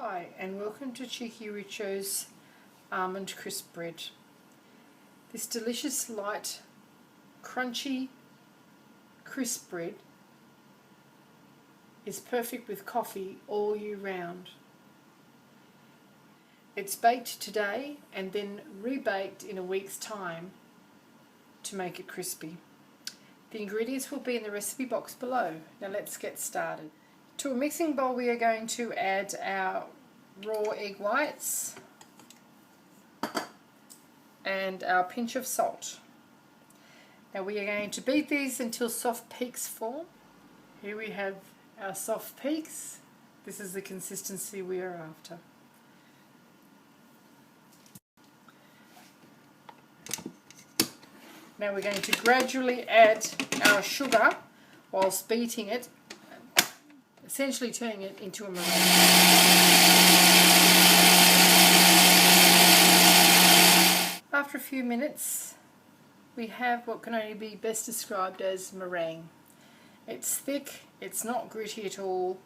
Hi and welcome to Cheekyricho's Almond Crispbread. This delicious light crunchy crisp bread is perfect with coffee all year round. It's baked today and then rebaked in a week's time to make it crispy. The ingredients will be in the recipe box below. Now let's get started. To a mixing bowl we are going to add our raw egg whites and our pinch of salt. Now we are going to beat these until soft peaks form. Here we have our soft peaks. This is the consistency we are after. Now we're going to gradually add our sugar whilst beating it, essentially turning it into a meringue. After a few minutes we have what can only be best described as meringue. It's thick, it's not gritty at all,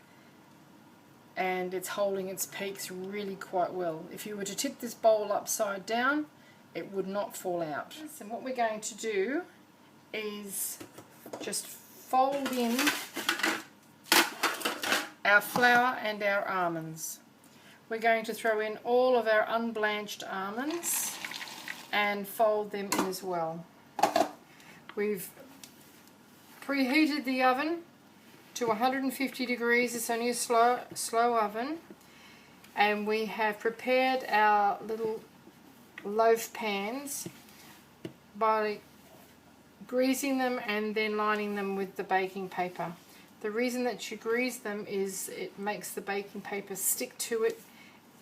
and it's holding its peaks really quite well. If you were to tip this bowl upside down, it would not fall out. And what we're going to do is just fold in our flour and our almonds. We're going to throw in all of our unblanched almonds and fold them in as well. We've preheated the oven to 150 degrees. It's only a slow oven, and we have prepared our little loaf pans by greasing them and then lining them with the baking paper. The reason that you grease them is it makes the baking paper stick to it,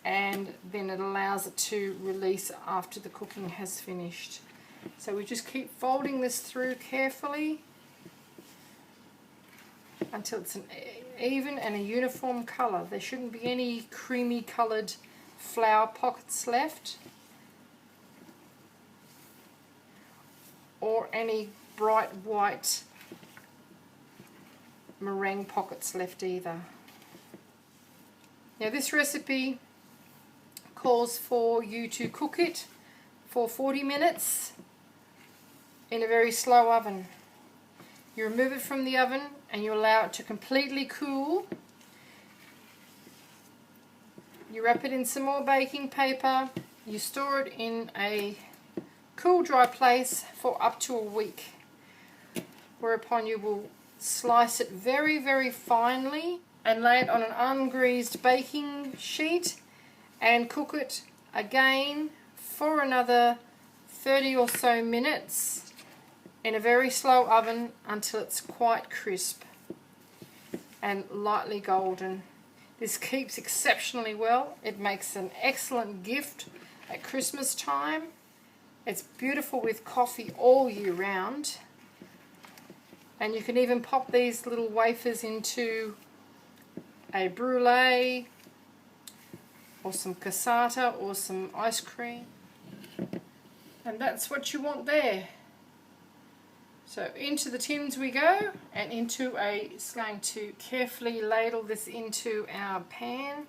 and then it allows it to release after the cooking has finished. So we just keep folding this through carefully until it's an even and a uniform colour. There shouldn't be any creamy coloured flour pockets left, or any bright white meringue pockets left either. Now this recipe calls for you to cook it for 40 minutes in a very slow oven. You remove it from the oven and you allow it to completely cool. You wrap it in some more baking paper. You store it in a cool, dry place for up to a week, whereupon you will slice it very, very finely and lay it on an ungreased baking sheet and cook it again for another 30 or so minutes in a very slow oven until it's quite crisp and lightly golden. This keeps exceptionally well. It makes an excellent gift at Christmas time. It's beautiful with coffee all year round, and you can even pop these little wafers into a brulee or some cassata or some ice cream, and that's what you want there. So into the tins we go, and it's going to carefully ladle this into our pan.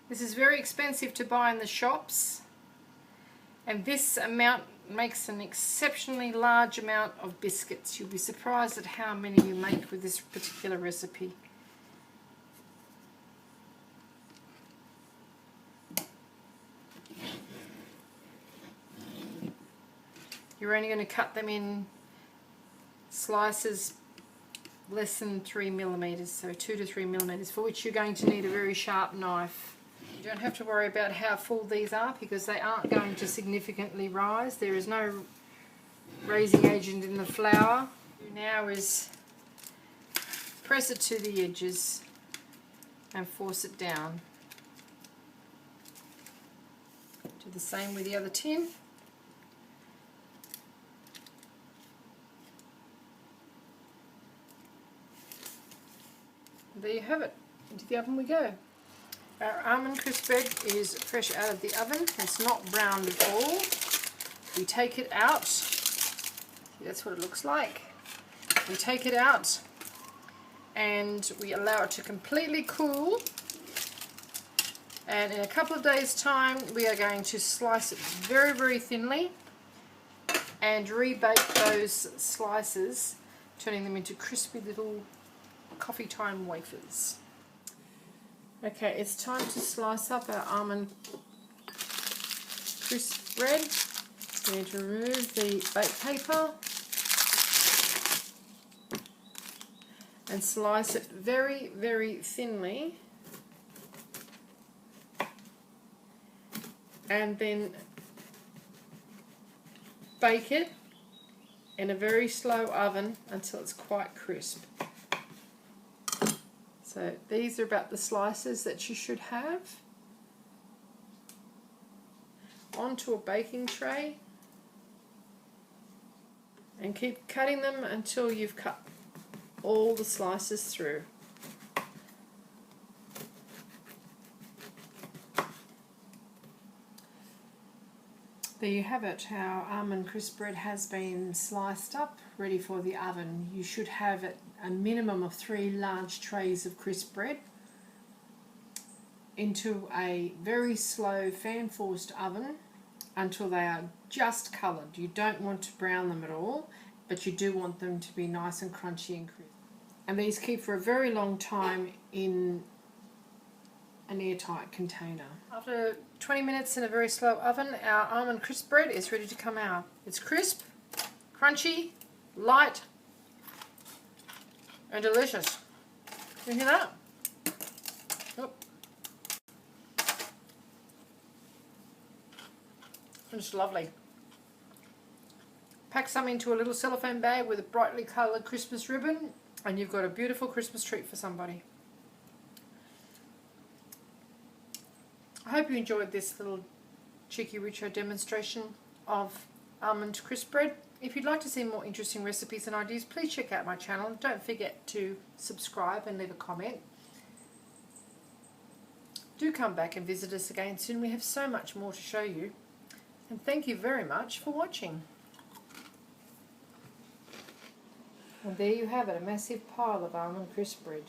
This is very expensive to buy in the shops, and this amount makes an exceptionally large amount of biscuits. You'll be surprised at how many you make with this particular recipe. You're only going to cut them in slices less than 3 millimeters, so 2 to 3 millimeters, for which you're going to need a very sharp knife. You don't have to worry about how full these are because they aren't going to significantly rise. There is no raising agent in the flour. Now is press it to the edges and force it down. Do the same with the other tin. There you have it. Into the oven we go. Our almond crisp bread is fresh out of the oven. It's not browned at all. We take it out. That's what it looks like. We take it out and we allow it to completely cool, and in a couple of days time we are going to slice it very, very thinly and rebake those slices, turning them into crispy little coffee time wafers. Okay, it's time to slice up our almond crisp bread. We need to remove the baked paper and slice it very, very thinly, and then bake it in a very slow oven until it's quite crisp. So these are about the slices that you should have. Onto a baking tray and keep cutting them until you've cut all the slices through. There you have it. Our almond crisp bread has been sliced up, ready for the oven. You should have a minimum of 3 large trays of crisp bread into a very slow fan-forced oven until they are just coloured. You don't want to brown them at all, but you do want them to be nice and crunchy and crisp. And these keep for a very long time in an airtight container. After 20 minutes in a very slow oven, our almond crisp bread is ready to come out. It's crisp, crunchy, light, and delicious. You hear that? Oh. It's lovely. Pack some into a little cellophane bag with a brightly coloured Christmas ribbon, and you've got a beautiful Christmas treat for somebody. I hope you enjoyed this little cheeky richo demonstration of almond crisp bread. If you'd like to see more interesting recipes and ideas, please check out my channel. Don't forget to subscribe and leave a comment. Do come back and visit us again soon. We have so much more to show you. And thank you very much for watching. And there you have it, a massive pile of almond crisp bread.